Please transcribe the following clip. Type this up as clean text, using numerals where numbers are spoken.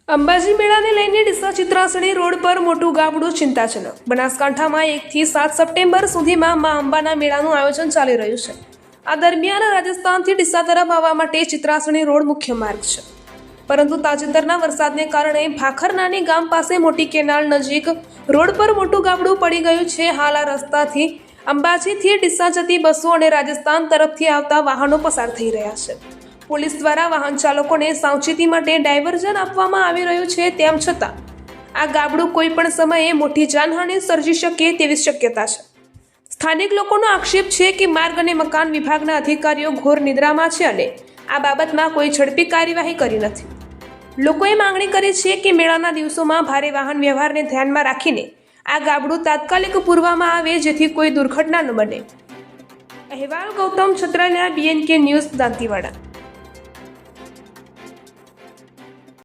અંબાજી મેળાને લઈને ડીસા ચિત્રાસણી રોડ પર મોટું ગાબડું ચિંતાજનક. બનાસકાંઠામાં 1 થી 7 સપ્ટેમ્બર સુધીમાં મા અંબાના મેળાનું આયોજન ચાલી રહ્યું છે. આ દરમિયાન રાજસ્થાનથી ડીસા તરફ આવવા માટે ચિત્રાસણી રોડ મુખ્ય માર્ગ છે, પરંતુ તાજેતરના વરસાદને કારણે ભાખરનાની ગામ પાસે મોટી કેનાલ નજીક રોડ પર મોટું ગાબડું પડી ગયું છે. હાલ આ રસ્તાથી અંબાજીથી ડીસા જતી બસો અને રાજસ્થાન તરફથી આવતા વાહનો પસાર થઈ રહ્યા છે. પોલીસ દ્વારા વાહન ચાલકોને સાવચેતી માટે ડાયવર્ઝન આપવામાં આવી રહ્યું છે. તેમ છતાં આ ગાબડું કોઈ પણ સમયે મોટી જાનહાનિ સર્જી શકે તેવી શક્યતા છે. સ્થાનિક લોકોનો આક્ષેપ છે કે માર્ગ અને મકાન વિભાગના અધિકારીઓ ઘોર નિદ્રામાં છે અને આ બાબતમાં કોઈ ઝડપી કાર્યવાહી કરી નથી. લોકોએ માંગણી કરી છે કે મેળાના દિવસોમાં ભારે વાહન વ્યવહારને ધ્યાનમાં રાખીને આ ગાબડું તાત્કાલિક પૂરવામાં આવે, જેથી કોઈ દુર્ઘટના ન બને. અહેવાલ ગૌતમ છત્રાલિયા, BNK ન્યૂઝ, દાંતીવાડા.